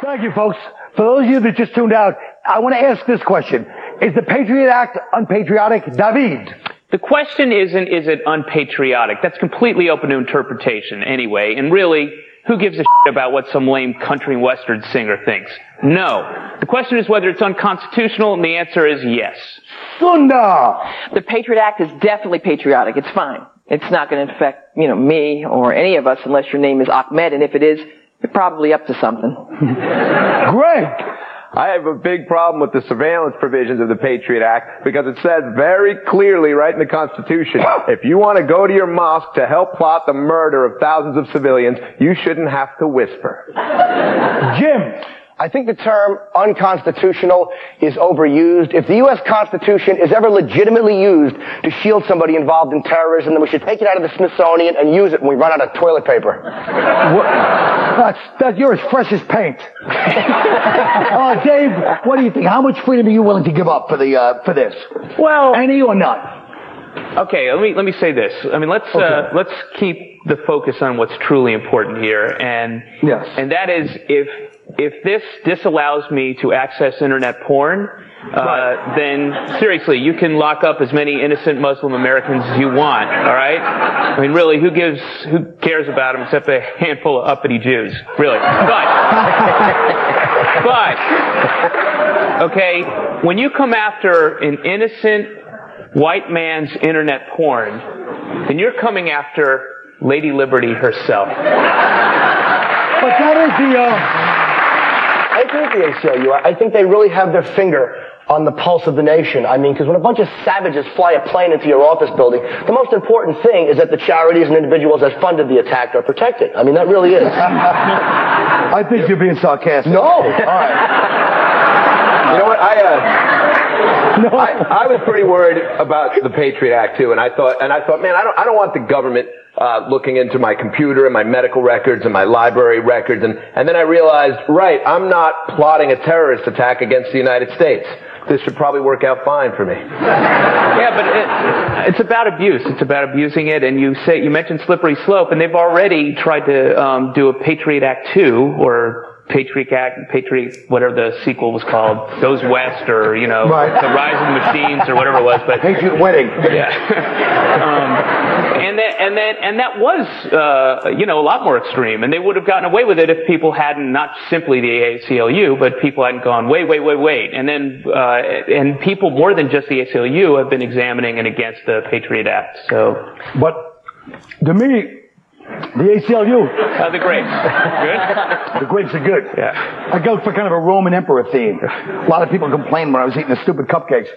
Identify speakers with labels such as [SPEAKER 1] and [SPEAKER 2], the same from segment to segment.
[SPEAKER 1] Thank you, folks. For those of you that just tuned out, I want to ask this question. Is the Patriot Act unpatriotic? David?
[SPEAKER 2] The question isn't, is it unpatriotic? That's completely open to interpretation anyway. And really, who gives a shit about what some lame country and western singer thinks? No. The question is whether it's unconstitutional, and the answer is yes.
[SPEAKER 1] Sunda!
[SPEAKER 3] The Patriot Act is definitely patriotic. It's fine. It's not going to affect, me or any of us unless your name is Ahmed, and if it is, you're probably up to something.
[SPEAKER 1] Greg!
[SPEAKER 4] I have a big problem with the surveillance provisions of the Patriot Act because it says very clearly right in the Constitution, if you want to go to your mosque to help plot the murder of thousands of civilians, you shouldn't have to whisper.
[SPEAKER 1] Jim!
[SPEAKER 5] I think the term unconstitutional is overused. If the U.S. Constitution is ever legitimately used to shield somebody involved in terrorism, then we should take it out of the Smithsonian and use it when we run out of toilet paper.
[SPEAKER 1] You're as fresh as paint. Dave, what do you think? How much freedom are you willing to give up for this?
[SPEAKER 2] Well,
[SPEAKER 1] any or none?
[SPEAKER 2] Okay, let me say this. I mean, let's keep the focus on what's truly important here, and that is if this disallows me to access internet porn, then seriously, you can lock up as many innocent Muslim Americans as you want, all right? I mean, really, who cares about them except a handful of uppity Jews, really? But, okay, when you come after an innocent white man's internet porn, then you're coming after Lady Liberty herself.
[SPEAKER 1] But that is
[SPEAKER 5] I agree with the ACLU. I think they really have their finger on the pulse of the nation. I mean, because when a bunch of savages fly a plane into your office building, the most important thing is that the charities and individuals that funded the attack are protected. I mean, that really is.
[SPEAKER 1] I think you're being sarcastic.
[SPEAKER 5] No. All right.
[SPEAKER 4] You know what? I was pretty worried about the Patriot Act too, and I thought, man, I don't want the government looking into my computer and my medical records and my library records, and then I realized, right, I'm not plotting a terrorist attack against the United States. This should probably work out fine for me.
[SPEAKER 2] Yeah, but it's about abuse. It's about abusing it, and you mentioned slippery slope, and they've already tried to do a Patriot Act 2 or Patriot Act, whatever the sequel was called, Goes West, or, The Rise of the Machines, or whatever it was, but.
[SPEAKER 1] Patriot Wedding.
[SPEAKER 2] Yeah. And that was, a lot more extreme, and they would have gotten away with it if people hadn't, not simply the ACLU, but people hadn't gone, wait, and then, and people more than just the ACLU have been examining it against the Patriot Act, so.
[SPEAKER 1] But, to me, the ACLU.
[SPEAKER 2] The grapes. Good?
[SPEAKER 1] The grapes are good.
[SPEAKER 2] Yeah.
[SPEAKER 1] I go for kind of a Roman emperor theme. A lot of people complained when I was eating the stupid cupcakes.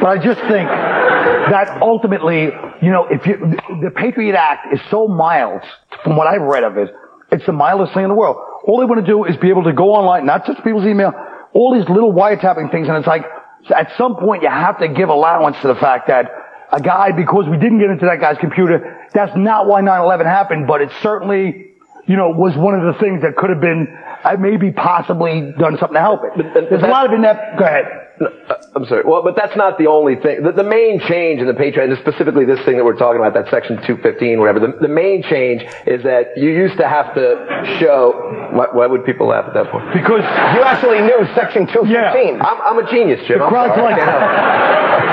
[SPEAKER 1] But I just think that ultimately, the Patriot Act is so mild, from what I've read of it, it's the mildest thing in the world. All they want to do is be able to go online, not just people's email, all these little wiretapping things, and it's like, at some point you have to give allowance to the fact that a guy, because we didn't get into that guy's computer, that's not why 9/11 happened, but it certainly, was one of the things that could have been, maybe possibly done something to help it. There's a lot of inept, go ahead.
[SPEAKER 4] I'm sorry. Well, but that's not the only thing. The main change in the Patriot, and specifically this thing that we're talking about, that Section 215, whatever, the main change is that you used to have to show, why would people laugh at that point?
[SPEAKER 5] Because you actually knew Section 215.
[SPEAKER 4] Yeah. I'm a genius, Jim.
[SPEAKER 1] The crowd's like,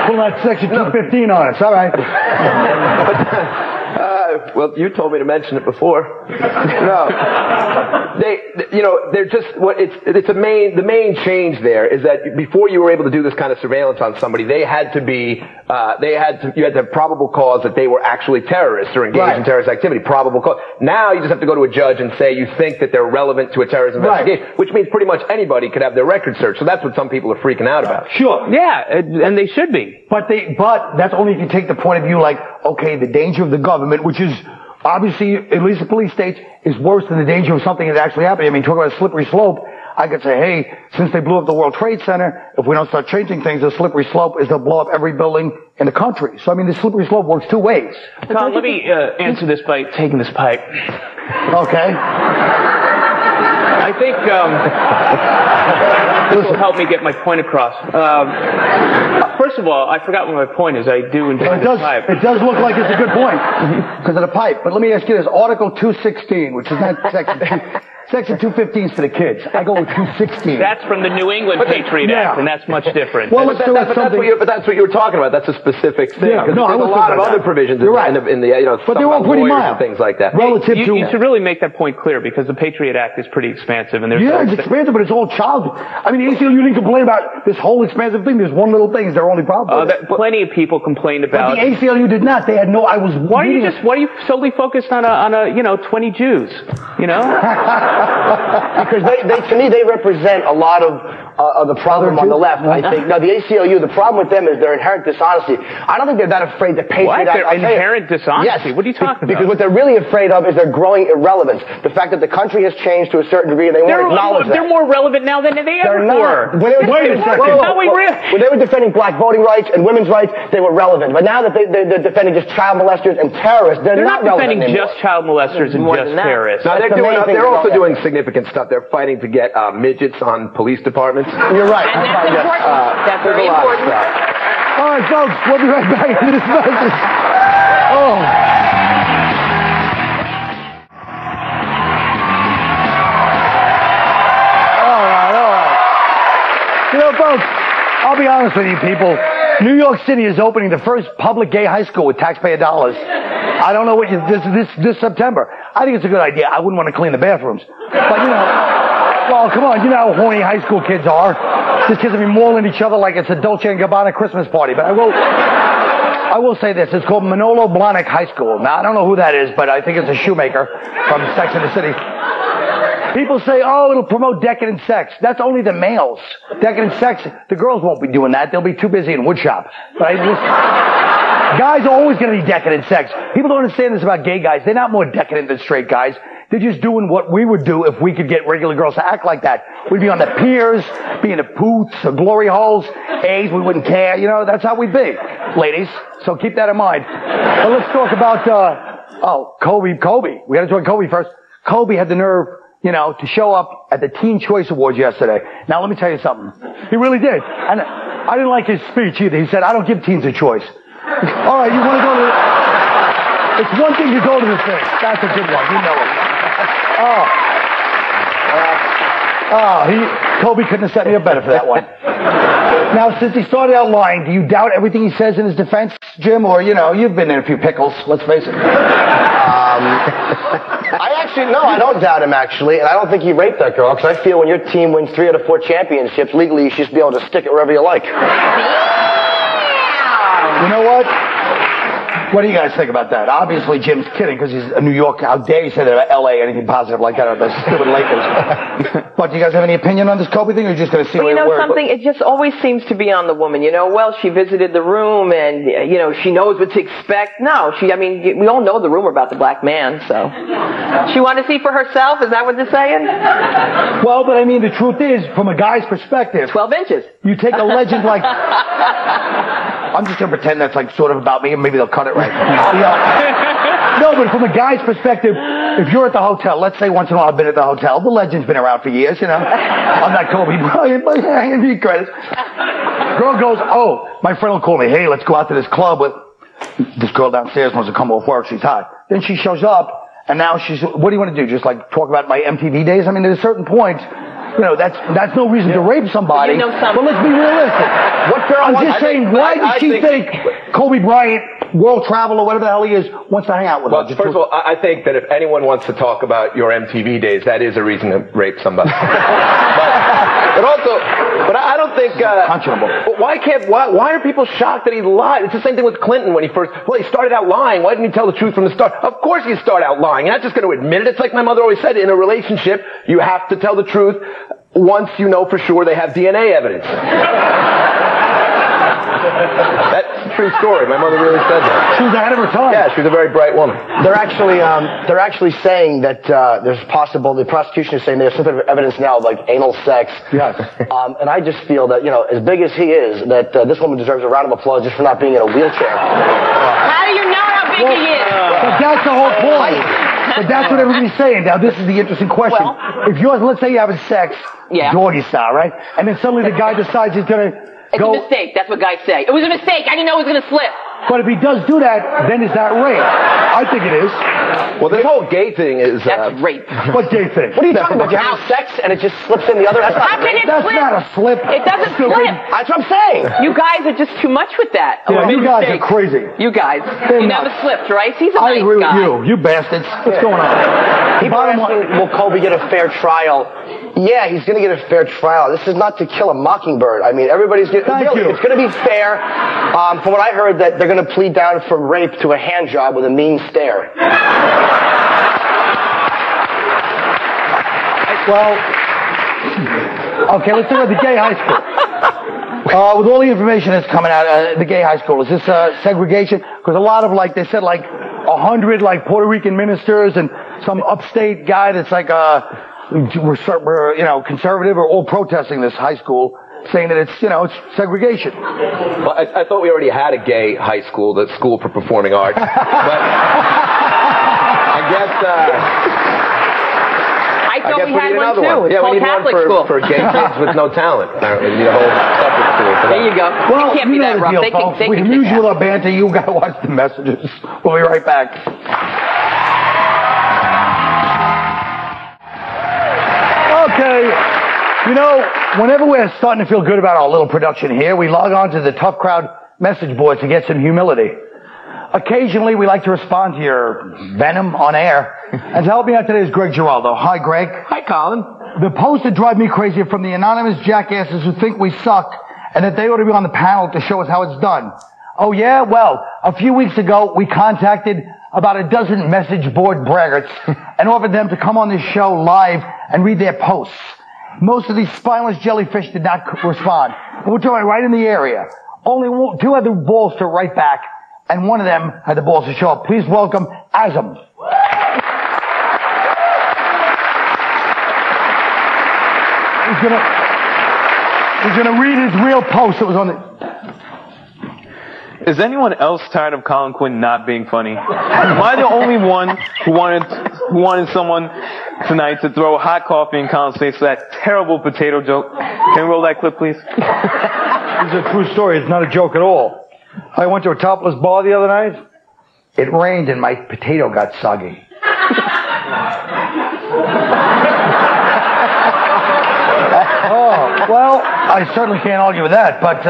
[SPEAKER 1] pull that Section 215 on us, all right.
[SPEAKER 4] Well, you told me to mention it before. No. They're just, the main change there is that before you were able to do this kind of surveillance on somebody, you had to have probable cause that they were actually terrorists or engaged in terrorist activity. Probable cause. Now you just have to go to a judge and say you think that they're relevant to a terrorist investigation, which means pretty much anybody could have their record searched. So that's what some people are freaking out about.
[SPEAKER 1] Sure.
[SPEAKER 2] Yeah, and they should be.
[SPEAKER 1] But that's only if you take the point of view like, okay, the danger of the government, which is obviously, at least the police states, is worse than the danger of something that actually happened. I mean, talk about a slippery slope. I could say, hey, since they blew up the World Trade Center, if we don't start changing things, the slippery slope is they'll blow up every building in the country. So, I mean, the slippery slope works two ways.
[SPEAKER 2] Tom, let me answer this by taking this pipe.
[SPEAKER 1] Okay.
[SPEAKER 2] I think this will help me get my point across. First of all, I forgot what my point is. I do enjoy this pipe.
[SPEAKER 1] It does look like it's a good point because of the pipe. But let me ask you this. Article 216, which is not Section Section 215 is for the kids. I go with 216.
[SPEAKER 2] That's from the New England Patriot Act, and that's much different.
[SPEAKER 1] Well,
[SPEAKER 4] but that's what you were talking about. That's a specific thing.
[SPEAKER 1] Yeah, no,
[SPEAKER 4] there's a lot of other provisions in the
[SPEAKER 1] but they're all pretty mild.
[SPEAKER 4] And things like that.
[SPEAKER 1] Relative to
[SPEAKER 2] you should really make that point clear because the Patriot Act is pretty expansive, and there's
[SPEAKER 1] it's expansive, but it's all child. I mean, the ACLU didn't complain about this whole expansive thing. There's one little thing. It's their only problem.
[SPEAKER 2] Plenty of people complained about.
[SPEAKER 1] But the ACLU did not. They had no.
[SPEAKER 2] Why are you solely focused on 20 Jews? You know.
[SPEAKER 5] Because to me, they represent a lot of the problem on the left, I think. Now, the ACLU, the problem with them is their inherent dishonesty. I don't think they're that afraid to Patriot Act.
[SPEAKER 2] Their inherent dishonesty?
[SPEAKER 5] Yes.
[SPEAKER 2] What are you talking about?
[SPEAKER 5] Because what they're really afraid of is their growing irrelevance. The fact that the country has changed to a certain degree, and they won't acknowledge that.
[SPEAKER 2] They're more relevant now than they ever were.
[SPEAKER 5] Wait a second. When they were defending black voting rights and women's rights, they were relevant. But now that they're defending just child molesters and terrorists, they're not relevant
[SPEAKER 2] defending
[SPEAKER 5] anymore.
[SPEAKER 2] just child molesters and just terrorists.
[SPEAKER 4] No, they're also doing significant stuff. They're fighting to get midgets on police departments.
[SPEAKER 5] You're right.
[SPEAKER 3] And that's important. That's very important.
[SPEAKER 1] All right, folks, we'll be right back into this message. Oh. All right. You know, folks, I'll be honest with you, people. New York City is opening the first public gay high school with taxpayer dollars. I don't know what this September. I think it's a good idea. I wouldn't want to clean the bathrooms. But, well, come on, you know how horny high school kids are. These kids will be mauling each other like it's a Dolce & Gabbana Christmas party. But I will say this. It's called Manolo Blahnik High School. Now, I don't know who that is, but I think it's a shoemaker from Sex and the City. People say, oh, it'll promote decadent sex. That's only the males. Decadent sex, the girls won't be doing that. They'll be too busy in woodshop. But guys are always going to be decadent sex. People don't understand this about gay guys. They're not more decadent than straight guys. They're just doing what we would do if we could get regular girls to act like that. We'd be on the piers, be in the booths, or glory holes, A's, we wouldn't care. You know, that's how we'd be, ladies. So keep that in mind. But let's talk about, Kobe. We got to talk Kobe first. Kobe had the nerve, to show up at the Teen Choice Awards yesterday. Now, let me tell you something. He really did. And I didn't like his speech either. He said, I don't give teens a choice. All right, you want to go to it's one thing to go to the thing. That's a good one. You know it. Kobe couldn't have set me up better for that one. Now, since he started out lying, do you doubt everything he says in his defense, Jim? Or, you've been in a few pickles, let's face it.
[SPEAKER 5] I don't doubt him, actually, and I don't think he raped that girl, because I feel when your team wins 3 out of 4 championships, legally you should just be able to stick it wherever you like.
[SPEAKER 1] You know what? What do you guys think about that? Obviously, Jim's kidding because he's a New Yorker. How dare you say that about L.A., anything positive like that about those stupid Lakers. But do you guys have any opinion on this Kobe thing, or are you just going to see what it works?
[SPEAKER 3] Something, it just always seems to be on the woman. Well, she visited the room and, she knows what to expect. No, we all know the rumor about the black man, so. She wanted to see for herself? Is that what they're saying?
[SPEAKER 1] Well, but the truth is, from a guy's perspective.
[SPEAKER 3] 12 inches.
[SPEAKER 1] You take a legend like... I'm just going to pretend that's sort of about me, and maybe they'll cut it right. No, but from a guy's perspective, if you're at the hotel, let's say once in a while I've been at the hotel, the legend's been around for years, I'm not Kobe Bryant, but I give you credit. Girl goes, my friend will call me, hey, let's go out to this club with this girl downstairs wants to come off work, she's hot. Then she shows up, and now what do you want to do? Just talk about my MTV days? At a certain point, that's no reason to rape somebody. But let's be realistic.
[SPEAKER 5] What girl
[SPEAKER 1] I'm just saying, why did she think Kobe Bryant, world travel or whatever the hell he is, wants to hang out with her?
[SPEAKER 4] First of all, I think that if anyone wants to talk about your MTV days, that is a reason to rape somebody. but I don't think. Why are people shocked that he lied? It's the same thing with Clinton when he started out lying. Why didn't he tell the truth from the start? Of course you start out lying. You're not just going to admit it. It's like my mother always said, in a relationship, you have to tell the truth once you know for sure they have DNA evidence. That's a true story. My mother really said that.
[SPEAKER 1] She was ahead of her time.
[SPEAKER 4] Yeah, she was a very bright woman.
[SPEAKER 5] They're actually saying that the prosecution is saying there's some sort of evidence now of anal sex.
[SPEAKER 1] Yes.
[SPEAKER 5] And I just feel that, as big as he is, that this woman deserves a round of applause just for not being in a wheelchair.
[SPEAKER 3] How do you know how big he is?
[SPEAKER 1] But that's the whole point. But that's what everybody's saying. Now, this is the interesting question. Let's say you're having sex, doggy style, right? And then suddenly the guy decides he's going to
[SPEAKER 3] It's a mistake. That's what guys say. It was a mistake. I didn't know it was going to slip.
[SPEAKER 1] But if he does do that, then is that rape? I think it is.
[SPEAKER 4] Well, this whole gay thing is...
[SPEAKER 3] That's rape.
[SPEAKER 1] What gay thing?
[SPEAKER 5] What are you talking about? You're having sex and it just slips in the other? That's not rape.
[SPEAKER 1] That's not a slip.
[SPEAKER 3] It doesn't
[SPEAKER 1] Stupid.
[SPEAKER 3] slip.
[SPEAKER 5] That's what I'm saying.
[SPEAKER 3] You guys are just too much with that.
[SPEAKER 1] Yeah, you guys are crazy.
[SPEAKER 3] You guys.
[SPEAKER 1] They're
[SPEAKER 3] You
[SPEAKER 1] nuts.
[SPEAKER 3] never slipped, right? He's a
[SPEAKER 1] I
[SPEAKER 3] nice
[SPEAKER 1] agree
[SPEAKER 3] guy.
[SPEAKER 1] with you. You bastards. What's going on?
[SPEAKER 5] People are asking, will Kobe get a fair trial? Yeah, he's going to get a fair trial. This is not To Kill a Mockingbird. I mean, everybody's going to... It's going to be fair. From what I heard, that they're going to plead down from rape to a hand job with a mean stare.
[SPEAKER 1] Well, okay, let's talk about the gay high school. With all the information that's coming out, the gay high school, is this segregation? Because a lot of, like, they said, like, 100, like, Puerto Rican ministers and some upstate guy that's like, conservative are all protesting this high school, saying that it's, it's segregation.
[SPEAKER 4] Well, I thought we already had a gay high school, the School for Performing Arts. But I guess...
[SPEAKER 3] I thought we had
[SPEAKER 4] need
[SPEAKER 3] one
[SPEAKER 4] another
[SPEAKER 3] too.
[SPEAKER 4] one.
[SPEAKER 3] It's
[SPEAKER 4] Yeah, we
[SPEAKER 3] called
[SPEAKER 4] need
[SPEAKER 3] Catholic
[SPEAKER 4] one
[SPEAKER 3] school.
[SPEAKER 4] for gay kids with no talent. Apparently, we need a whole separate school for that.
[SPEAKER 3] There you go.
[SPEAKER 1] Well,
[SPEAKER 3] It can't be that rough.
[SPEAKER 1] deal,
[SPEAKER 3] They
[SPEAKER 1] folks.
[SPEAKER 3] can
[SPEAKER 1] We
[SPEAKER 3] kick
[SPEAKER 1] amuse you
[SPEAKER 3] that.
[SPEAKER 1] with our banter. You gotta watch the messages. We'll be right back. Okay. Whenever we're starting to feel good about our little production here, we log on to the Tough Crowd message board to get some humility. Occasionally, we like to respond to your venom on air. And to help me out today is Greg Giraldo. Hi, Greg.
[SPEAKER 4] Hi, Colin.
[SPEAKER 1] The posts that drive me crazy are from the anonymous jackasses who think we suck and that they ought to be on the panel to show us how it's done. Oh, yeah? Well, a few weeks ago, we contacted about a dozen message board braggarts and offered them to come on this show live and read their posts. Most of these spineless jellyfish did not respond. We're talking right in the area. Only two had the balls to write back, and one of them had the balls to show up. Please welcome Azam. He's gonna read his real post that was on the...
[SPEAKER 6] Is anyone else tired of Colin Quinn not being funny? Am I the only one who wanted someone tonight to throw hot coffee in Colin's face for that terrible potato joke? Can we roll that clip, please?
[SPEAKER 1] This is a true story. It's not a joke at all. I went to a topless bar the other night. It rained and my potato got soggy. Oh, well, I certainly can't argue with that, but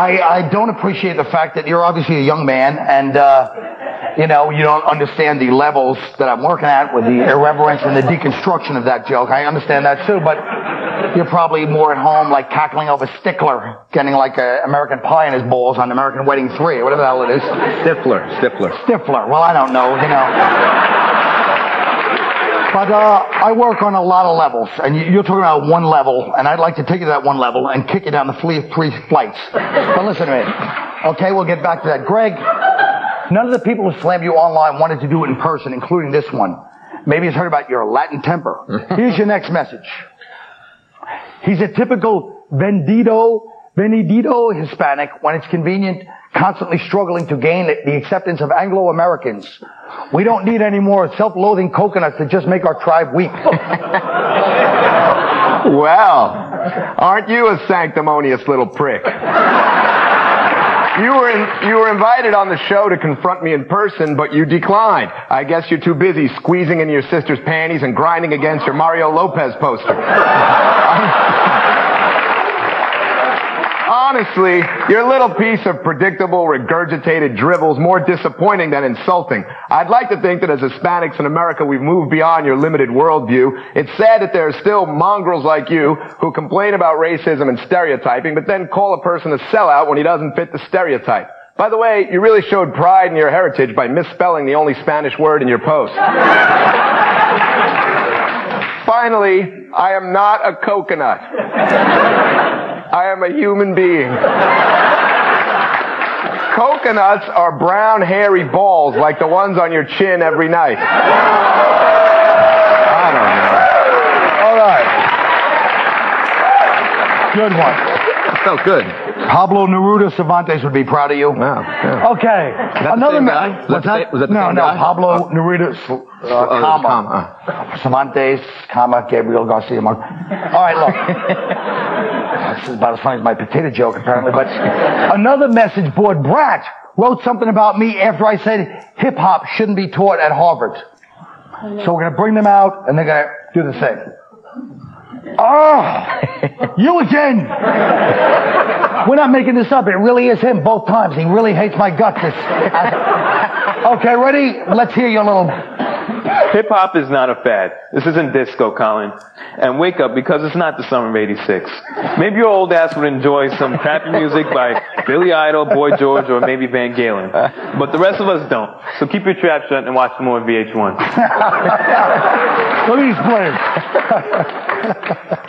[SPEAKER 1] I don't appreciate the fact that you're obviously a young man and, you don't understand the levels that I'm working at with the irreverence and the deconstruction of that joke. I understand that too, but you're probably more at home like cackling over Stickler, getting like American Pie in his balls on American Wedding 3, whatever the hell it is. Stifler. Well, I don't know, But I work on a lot of levels, and you're talking about one level, and I'd like to take you to that one level and kick you down the three flights. But listen to me. Okay, we'll get back to that. Greg, none of the people who slammed you online wanted to do it in person, including this one. Maybe he's heard about your Latin temper. Here's your next message. He's a typical vendido Hispanic when it's convenient, constantly struggling to gain the acceptance of Anglo-Americans. We don't need any more self-loathing coconuts that just make our tribe weak.
[SPEAKER 4] Well, aren't you a sanctimonious little prick? You were invited on the show to confront me in person, but you declined. I guess you're too busy squeezing into your sister's panties and grinding against your Mario Lopez poster. Honestly, your little piece of predictable, regurgitated drivel is more disappointing than insulting. I'd like to think that as Hispanics in America, we've moved beyond your limited worldview. It's sad that there are still mongrels like you who complain about racism and stereotyping, but then call a person a sellout when he doesn't fit the stereotype. By the way, you really showed pride in your heritage by misspelling the only Spanish word in your post. Finally, I am not a coconut. I am a human being. Coconuts are brown, hairy balls like the ones on your chin every night. I don't know.
[SPEAKER 1] All right. Good one.
[SPEAKER 4] That felt good.
[SPEAKER 1] Pablo Neruda Cervantes would be proud of you.
[SPEAKER 4] Wow. Yeah.
[SPEAKER 1] Okay.
[SPEAKER 4] Another guy?
[SPEAKER 1] What's that?
[SPEAKER 4] Was that the
[SPEAKER 1] no,
[SPEAKER 4] same
[SPEAKER 1] no.
[SPEAKER 4] guy?
[SPEAKER 1] Pablo Neruda, Cervantes, Gabriel Garcia Marquez. All right, look. This is about as funny as my potato joke, apparently. But another message board brat wrote something about me after I said hip-hop shouldn't be taught at Harvard. So we're going to bring them out, and they're going to do the thing. Oh, you again. We're not making this up. It really is him both times. He really hates my guts. Okay, ready? Let's hear your little...
[SPEAKER 6] Hip-hop is not a fad. This isn't disco, Colin. And wake up, because it's not the summer of '86. Maybe your old ass would enjoy some crappy music by Billy Idol, Boy George, or maybe Van Galen. But the rest of us don't. So keep your trap shut and watch more VH1.
[SPEAKER 1] Let me explain.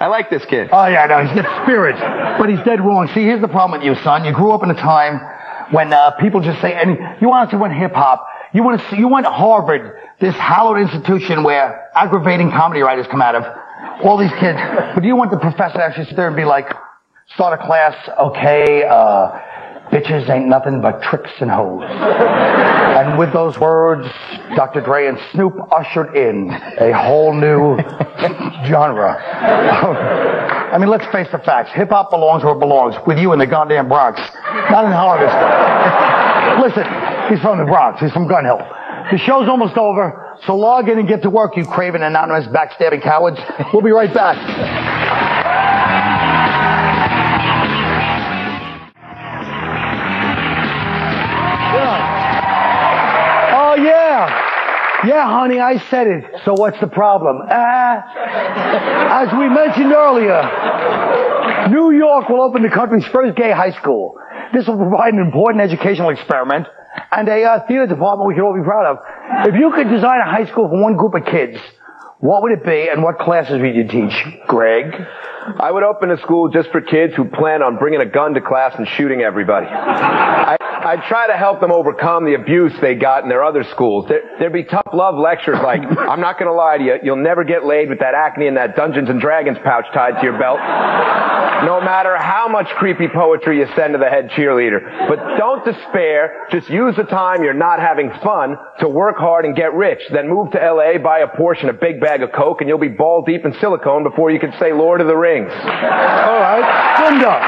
[SPEAKER 4] I like this kid.
[SPEAKER 1] Oh, yeah, no, he's got spirit. But he's dead wrong. See, here's the problem with you, son. You grew up in a time when people just say, and you honestly want hip-hop. You want Harvard, this hallowed institution where aggravating comedy writers come out of. All these kids. But do you want the professor to actually sit there and be like, start a class, okay, bitches ain't nothing but tricks and hoes. And with those words, Dr. Dre and Snoop ushered in a whole new genre. I mean, let's face the facts. Hip-hop belongs where it belongs, with you in the goddamn Bronx. Not in Harvard. Listen, he's from the Bronx. He's from Gun Hill. The show's almost over, so log in and get to work, you craven anonymous backstabbing cowards. We'll be right back. Yeah. Oh, yeah. Yeah, honey, I said it. So what's the problem? As we mentioned earlier, New York will open the country's first gay high school. This will provide an important educational experiment and a theater department we can all be proud of. If you could design a high school for one group of kids, what would it be and what classes would you teach, Greg?
[SPEAKER 4] I would open a school just for kids who plan on bringing a gun to class and shooting everybody. I'd try to help them overcome the abuse they got in their other schools. There'd be tough love lectures like, I'm not going to lie to you, you'll never get laid with that acne and that Dungeons and Dragons pouch tied to your belt. No matter how much creepy poetry you send to the head cheerleader. But don't despair. Just use the time you're not having fun to work hard and get rich. Then move to LA, buy a Porsche and a big bag of Coke, and you'll be ball deep in silicone before you can say Lord of the Rings.
[SPEAKER 1] All right. Linda.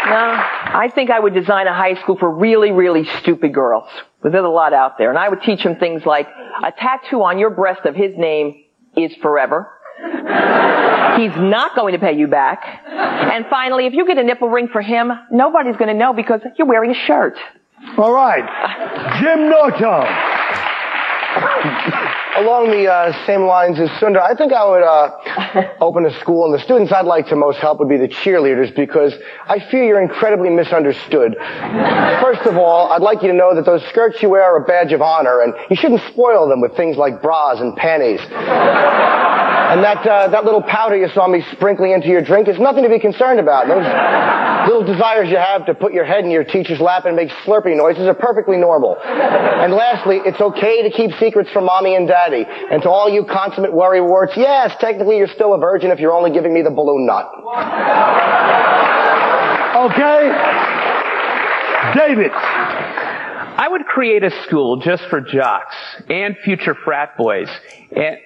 [SPEAKER 3] No, I think I would design a high school for really, really stupid girls. But there's a lot out there. And I would teach them things like a tattoo on your breast of his name is forever. He's not going to pay you back. And finally, if you get a nipple ring for him, nobody's going to know because you're wearing a shirt.
[SPEAKER 1] All right. Jim Norton.
[SPEAKER 5] Along the same lines as Sundar, I think I would open a school, and the students I'd like to most help would be the cheerleaders because I feel you're incredibly misunderstood. First of all, I'd like you to know that those skirts you wear are a badge of honor, and you shouldn't spoil them with things like bras and panties. And that little powder you saw me sprinkling into your drink is nothing to be concerned about. Those little desires you have to put your head in your teacher's lap and make slurping noises are perfectly normal. And lastly, it's okay to keep secrets from mommy and daddy. And to all you consummate worrywarts, yes, technically you're still a virgin if you're only giving me the balloon nut.
[SPEAKER 1] Okay. David.
[SPEAKER 2] I would create a school just for jocks and future frat boys. And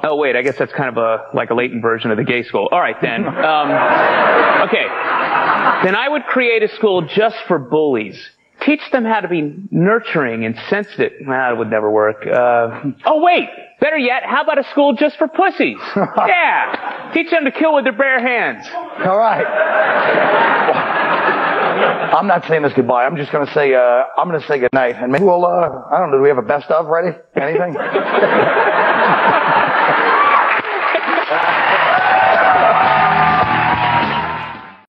[SPEAKER 2] oh wait, I guess that's kind of like a latent version of the gay school. All right then. Okay. Then I would create a school just for bullies. Teach them how to be nurturing and sensitive. That would never work. Oh wait, better yet, how about a school just for pussies? Yeah. Teach them to kill with their bare hands.
[SPEAKER 1] All right. I'm not saying this goodbye. I'm just going to say, I'm going to say goodnight. And maybe we'll, I don't know, do we have a best of ready? Anything?